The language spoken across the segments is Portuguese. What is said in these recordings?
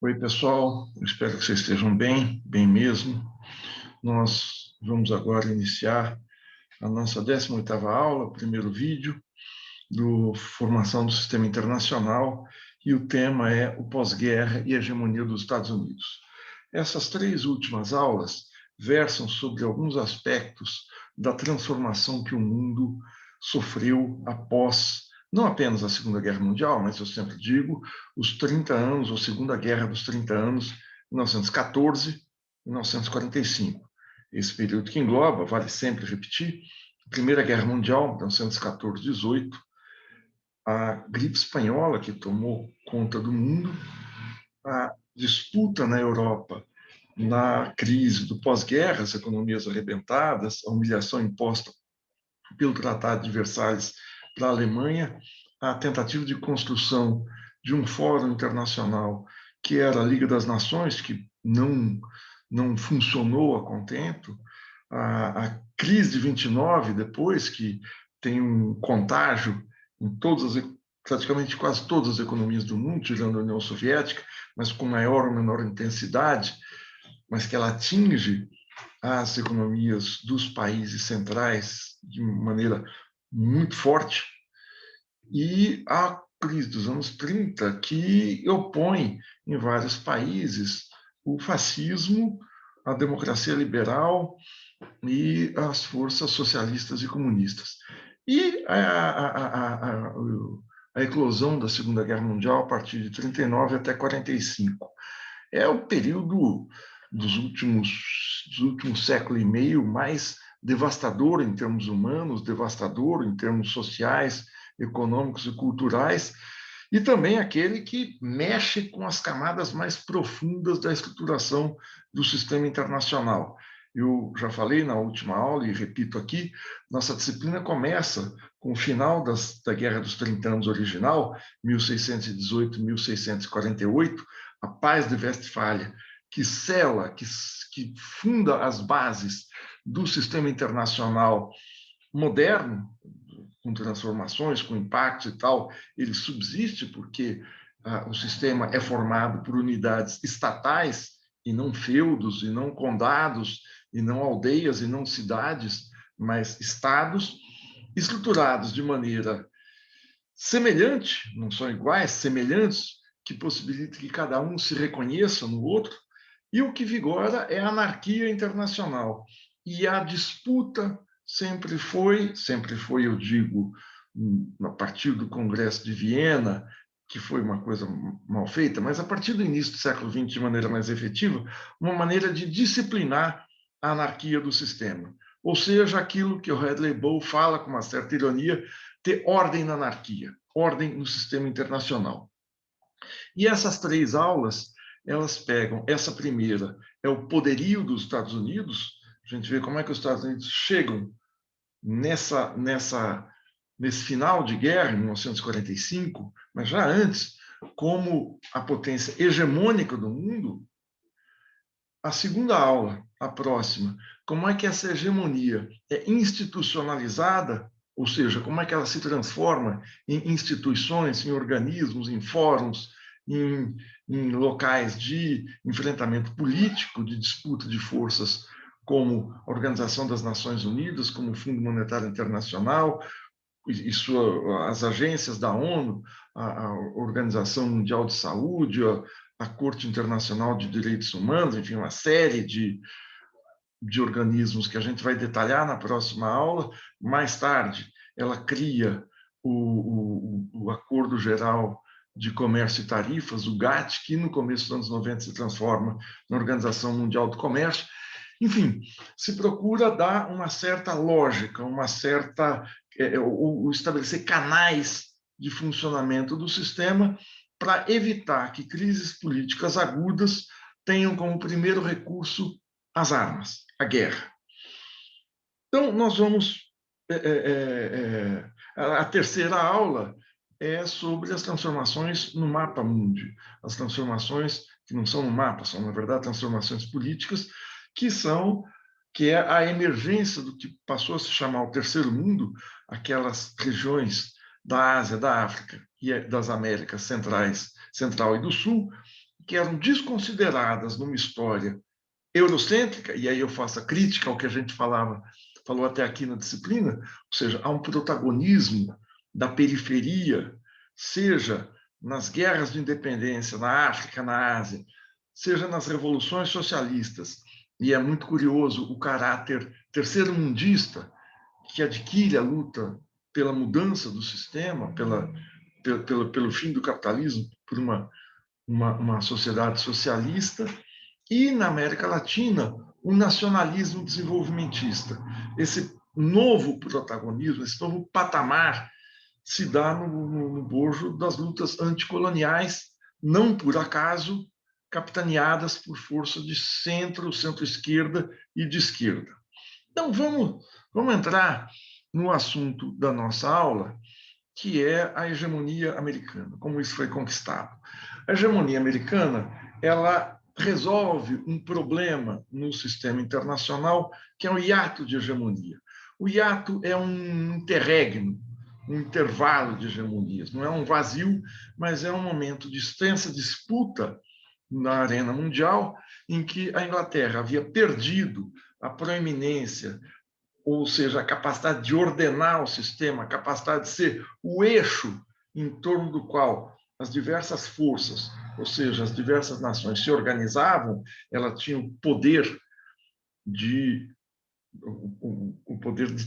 Oi, pessoal. Eu espero que vocês estejam bem, bem mesmo. Nós vamos agora iniciar a nossa 18ª aula, o primeiro vídeo do Formação do Sistema Internacional, e o tema é o pós-guerra e a hegemonia dos Estados Unidos. Essas 3 últimas aulas versam sobre alguns aspectos da transformação que o mundo sofreu após não apenas a Segunda Guerra Mundial, mas eu sempre digo, os 30 anos, ou Segunda Guerra dos 30 anos, 1914 e 1945. Esse período que engloba, vale sempre repetir, a Primeira Guerra Mundial, 1914-18, a gripe espanhola que tomou conta do mundo, a disputa na Europa na crise do pós-guerra, as economias arrebentadas, a humilhação imposta pelo Tratado de Versalhes para a Alemanha, a tentativa de construção de um fórum internacional que era a Liga das Nações, que não funcionou a contento, a crise de 29, depois, que tem um contágio em praticamente quase todas as economias do mundo, tirando a União Soviética, mas com maior ou menor intensidade, mas que ela atinge as economias dos países centrais de maneira muito forte, e a crise dos anos 30, que opõe em vários países o fascismo, a democracia liberal e as forças socialistas e comunistas. E a eclosão da Segunda Guerra Mundial a partir de 39 até 45. É o período dos últimos século e meio mais devastador em termos humanos, devastador em termos sociais, econômicos e culturais, e também aquele que mexe com as camadas mais profundas da estruturação do sistema internacional. Eu já falei na última aula e repito aqui, nossa disciplina começa com o final da Guerra dos 30 Anos original, 1618-1648, a Paz de Westfália, que sela, que funda as bases do sistema internacional moderno, com transformações, com impactos e tal. Ele subsiste porque o sistema é formado por unidades estatais e não feudos, e não condados, e não aldeias, e não cidades, mas estados estruturados de maneira semelhante, não são iguais, semelhantes, que possibilita que cada um se reconheça no outro, e o que vigora é a anarquia internacional. E a disputa sempre foi, eu digo, a partir do Congresso de Viena, que foi uma coisa mal feita, mas a partir do início do século XX, de maneira mais efetiva, uma maneira de disciplinar a anarquia do sistema. Ou seja, aquilo que o Hadley Bow fala com uma certa ironia, ter ordem na anarquia, ordem no sistema internacional. E essas 3 aulas, elas pegam, essa primeira é o poderio dos Estados Unidos, a gente vê como é que os Estados Unidos chegam nesse final de guerra, em 1945, mas já antes, como a potência hegemônica do mundo. A segunda aula, a próxima, como é que essa hegemonia é institucionalizada, ou seja, como é que ela se transforma em instituições, em organismos, em fóruns, em locais de enfrentamento político, de disputa de forças, como a Organização das Nações Unidas, como o Fundo Monetário Internacional, as agências da ONU, a Organização Mundial de Saúde, a Corte Internacional de Direitos Humanos, enfim, uma série de organismos que a gente vai detalhar na próxima aula. Mais tarde, ela cria o Acordo Geral de Comércio e Tarifas, o GATT, que no começo dos anos 90 se transforma na Organização Mundial do Comércio. Enfim, se procura dar uma certa lógica, ou estabelecer canais de funcionamento do sistema para evitar que crises políticas agudas tenham como primeiro recurso as armas, a guerra. Então, nós vamos... a terceira aula é sobre as transformações no mapa mundi. As transformações que não são no mapa, são, na verdade, transformações políticas, que é a emergência do que passou a se chamar o Terceiro Mundo, aquelas regiões da Ásia, da África e das Américas Central e do Sul, que eram desconsideradas numa história eurocêntrica, e aí eu faço a crítica ao que a gente falou até aqui na disciplina, ou seja, há um protagonismo da periferia, seja nas guerras de independência na África, na Ásia, seja nas revoluções socialistas. E é muito curioso o caráter terceiro-mundista que adquire a luta pela mudança do sistema, pelo fim do capitalismo, por uma sociedade socialista, e na América Latina, um nacionalismo desenvolvimentista. Esse novo protagonismo, esse novo patamar, se dá no bojo das lutas anticoloniais, não por acaso capitaneadas por força de centro, centro-esquerda e de esquerda. Então, vamos entrar no assunto da nossa aula, que é a hegemonia americana, como isso foi conquistado. A hegemonia americana, ela resolve um problema no sistema internacional, que é o hiato de hegemonia. O hiato é um interregno, um intervalo de hegemonias. Não é um vazio, mas é um momento de extensa disputa na arena mundial, em que a Inglaterra havia perdido a proeminência, ou seja, a capacidade de ordenar o sistema, a capacidade de ser o eixo em torno do qual as diversas forças, ou seja, as diversas nações se organizavam. Ela tinha o poder de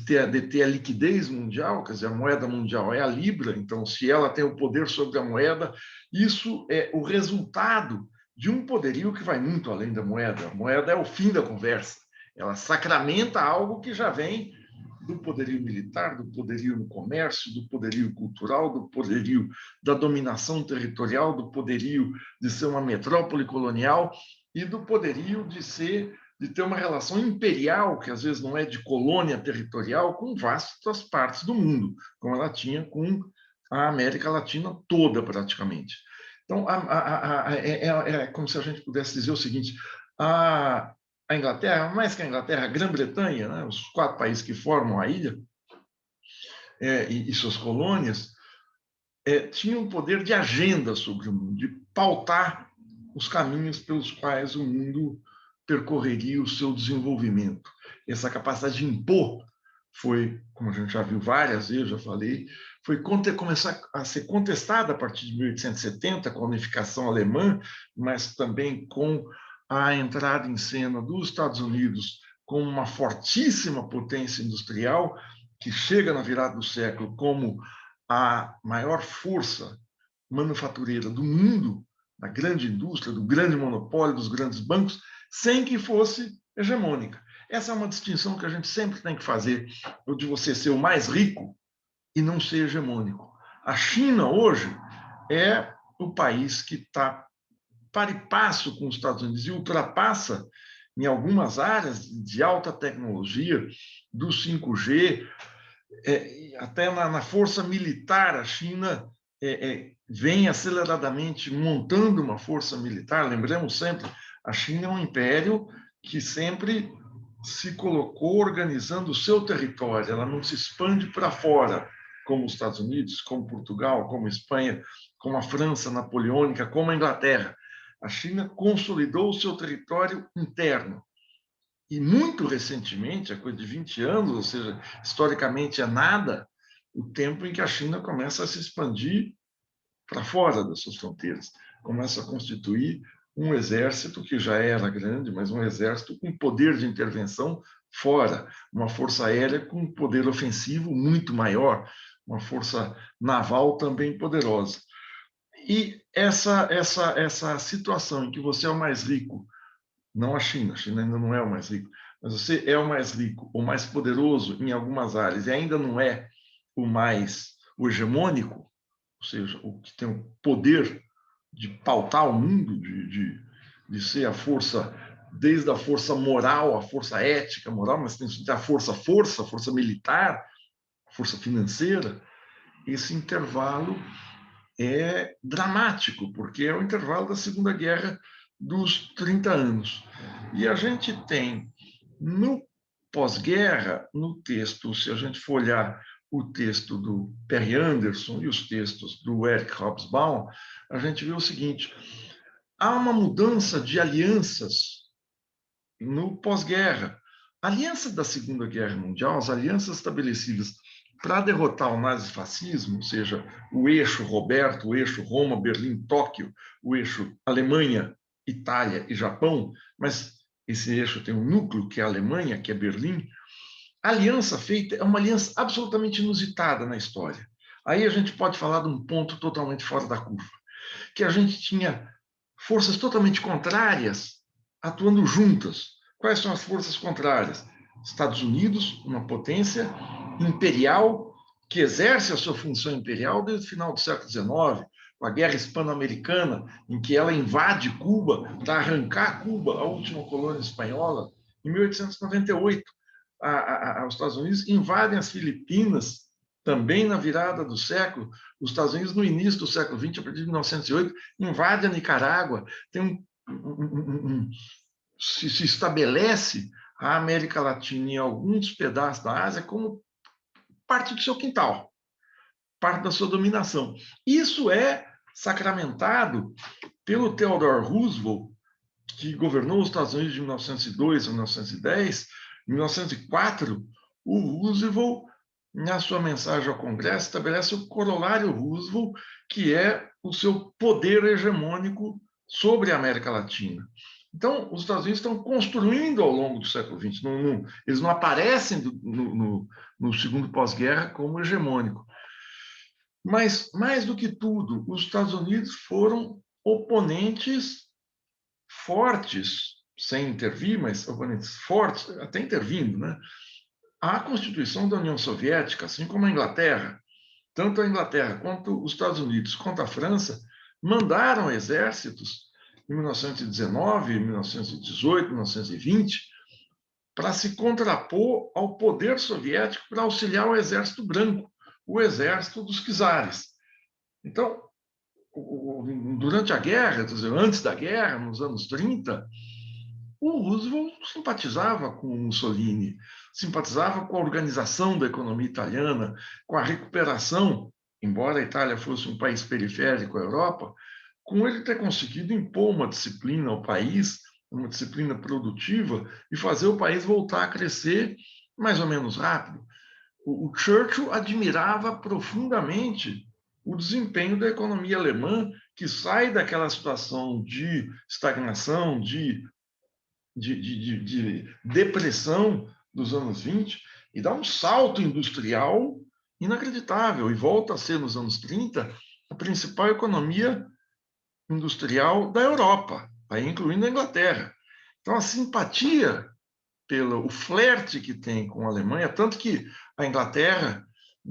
ter a liquidez mundial, quer dizer, a moeda mundial é a libra, então se ela tem o poder sobre a moeda, isso é o resultado de um poderio que vai muito além da moeda. A moeda é o fim da conversa. Ela sacramenta algo que já vem do poderio militar, do poderio no comércio, do poderio cultural, do poderio da dominação territorial, do poderio de ser uma metrópole colonial e do poderio de ter uma relação imperial, que às vezes não é de colônia territorial, com vastas partes do mundo, como ela tinha com a América Latina toda, praticamente. Então, é como se a gente pudesse dizer o seguinte: a Inglaterra, mais que a Inglaterra, a Grã-Bretanha, né, os 4 países que formam a ilha, e suas colônias, tinham um poder de agenda sobre o mundo, de pautar os caminhos pelos quais o mundo percorreria o seu desenvolvimento. Essa capacidade de impor foi, como a gente já viu várias vezes, já falei, foi começar a ser contestada a partir de 1870, com a unificação alemã, mas também com a entrada em cena dos Estados Unidos como uma fortíssima potência industrial, que chega na virada do século como a maior força manufatureira do mundo, da grande indústria, do grande monopólio, dos grandes bancos, sem que fosse hegemônica. Essa é uma distinção que a gente sempre tem que fazer, de você ser o mais rico e não ser hegemônico. A China, hoje, é o país que está para e passo com os Estados Unidos e ultrapassa em algumas áreas de alta tecnologia, do 5G, até na força militar, a China vem aceleradamente montando uma força militar. Lembremos sempre, a China é um império que sempre se colocou organizando o seu território, ela não se expande para fora, como os Estados Unidos, como Portugal, como a Espanha, como a França napoleônica, como a Inglaterra. A China consolidou o seu território interno. E muito recentemente, há coisa de 20 anos, ou seja, historicamente é nada, o tempo em que a China começa a se expandir para fora das suas fronteiras, começa a constituir um exército que já era grande, mas um exército com poder de intervenção fora, uma força aérea com poder ofensivo muito maior, uma força naval também poderosa. E essa situação em que você é o mais rico, não a China ainda não é o mais rico, mas você é o mais rico, o mais poderoso em algumas áreas, e ainda não é o hegemônico, ou seja, o que tem o poder de pautar o mundo, de ser a força, desde a força moral, a força ética, moral, mas tem que ter a força militar, a força financeira. Esse intervalo é dramático, porque é o intervalo da Segunda Guerra dos 30 anos. E a gente tem, no pós-guerra, no texto, se a gente for olhar o texto do Perry Anderson e os textos do Eric Hobsbawm, a gente vê o seguinte: há uma mudança de alianças no pós-guerra. A aliança da Segunda Guerra Mundial, as alianças estabelecidas para derrotar o nazifascismo, ou seja, o eixo Roberto, o eixo Roma, Berlim, Tóquio, o eixo Alemanha, Itália e Japão, mas esse eixo tem um núcleo, que é a Alemanha, que é Berlim. A aliança feita é uma aliança absolutamente inusitada na história. Aí a gente pode falar de um ponto totalmente fora da curva, que a gente tinha forças totalmente contrárias atuando juntas. Quais são as forças contrárias? Estados Unidos, uma potência imperial que exerce a sua função imperial desde o final do século XIX, com a Guerra Hispano-Americana, em que ela invade Cuba para arrancar Cuba, a última colônia espanhola, em 1898. Os Estados Unidos invadem as Filipinas também na virada do século. Os Estados Unidos, no início do século XX, a partir de 1908, invade a Nicarágua. Tem se estabelece a América Latina e alguns pedaços da Ásia como parte do seu quintal, parte da sua dominação. Isso é sacramentado pelo Theodore Roosevelt, que governou os Estados Unidos de 1902 a 1910. Em 1904, o Roosevelt, na sua mensagem ao Congresso, estabelece o corolário Roosevelt, que é o seu poder hegemônico sobre a América Latina. Então, os Estados Unidos estão construindo ao longo do século XX. Eles não aparecem no segundo pós-guerra como hegemônico. Mas, mais do que tudo, os Estados Unidos foram oponentes fortes, sem intervir, mas oponentes fortes, até intervindo, né? A Constituição da União Soviética, assim como a Inglaterra, tanto a Inglaterra quanto os Estados Unidos, quanto a França, mandaram exércitos em 1919, 1918, 1920, para se contrapor ao poder soviético, para auxiliar o Exército Branco, o exército dos czares. Então, durante a guerra, antes da guerra, nos anos 30, o Roosevelt simpatizava com o Mussolini, simpatizava com a organização da economia italiana, com a recuperação, embora a Itália fosse um país periférico à Europa, com ele ter conseguido impor uma disciplina ao país, uma disciplina produtiva, e fazer o país voltar a crescer mais ou menos rápido. O Churchill admirava profundamente o desempenho da economia alemã, que sai daquela situação de estagnação, de depressão dos anos 20 e dá um salto industrial inacreditável e volta a ser, nos anos 30, a principal economia industrial da Europa, aí incluindo a Inglaterra. Então, a simpatia o flerte que tem com a Alemanha, tanto que a Inglaterra,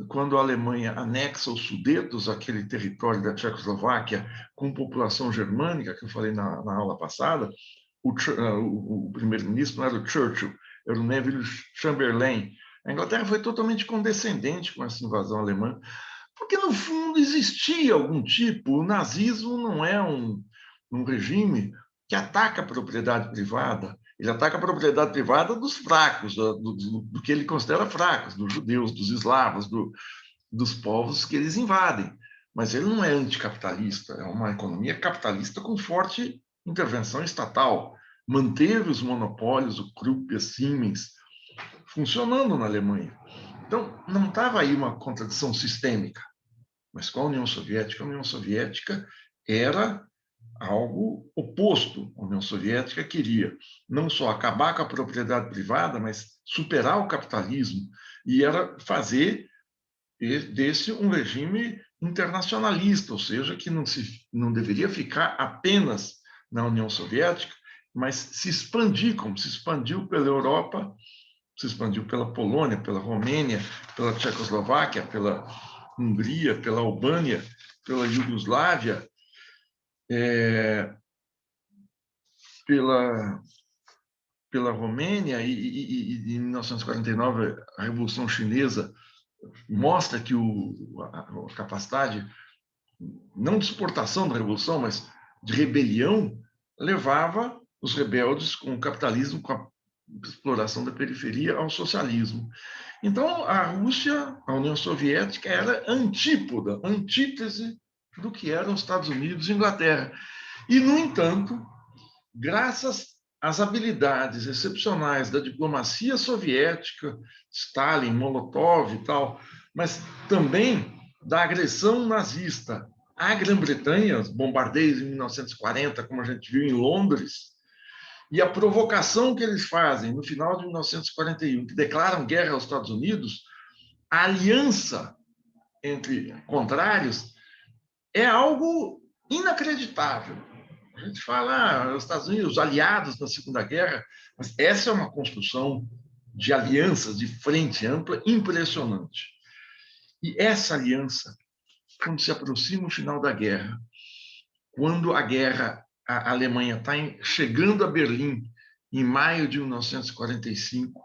quando a Alemanha anexa os Sudetos, aquele território da Tchecoslováquia com população germânica, que eu falei na aula passada, o primeiro-ministro não era o Churchill, era o Neville Chamberlain. A Inglaterra foi totalmente condescendente com essa invasão alemã, porque, no fundo, existia algum tipo. O nazismo não é um regime que ataca a propriedade privada, ele ataca a propriedade privada dos fracos, do que ele considera fracos, dos judeus, dos eslavos, dos povos que eles invadem. Mas ele não é anticapitalista, é uma economia capitalista com forte intervenção estatal. Manteve os monopólios, o Krupp e a Siemens, funcionando na Alemanha. Então, não estava aí uma contradição sistêmica. Mas com a União Soviética era algo oposto. A União Soviética queria não só acabar com a propriedade privada, mas superar o capitalismo, e era fazer desse um regime internacionalista, ou seja, que não deveria ficar apenas na União Soviética, mas se expandir, como se expandiu pela Europa, se expandiu pela Polônia, pela Romênia, pela Tchecoslováquia, pela Hungria, pela Albânia, pela Iugoslávia, pela Romênia, e em 1949 a Revolução Chinesa mostra que a capacidade, não de exportação da Revolução, mas de rebelião, levava os rebeldes com o capitalismo, com a exploração da periferia, ao socialismo. Então, a Rússia, a União Soviética, era antípoda, antítese do que eram os Estados Unidos e Inglaterra. E, no entanto, graças às habilidades excepcionais da diplomacia soviética, Stalin, Molotov e tal, mas também da agressão nazista à Grã-Bretanha, os bombardeios em 1940, como a gente viu em Londres, e a provocação que eles fazem no final de 1941, que declaram guerra aos Estados Unidos, a aliança entre contrários é algo inacreditável. A gente fala, os Estados Unidos, os aliados na Segunda Guerra, mas essa é uma construção de alianças, de frente ampla, impressionante. E essa aliança, quando se aproxima o final da guerra, quando a Alemanha está chegando a Berlim, em maio de 1945,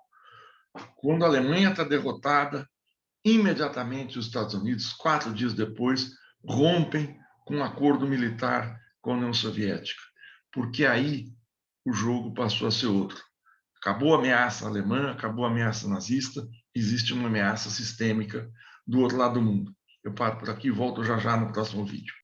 quando a Alemanha está derrotada, imediatamente os Estados Unidos, 4 dias depois, rompem com um acordo militar com a União Soviética, porque aí o jogo passou a ser outro. Acabou a ameaça alemã, acabou a ameaça nazista, existe uma ameaça sistêmica do outro lado do mundo. Eu paro por aqui e volto já já no próximo vídeo.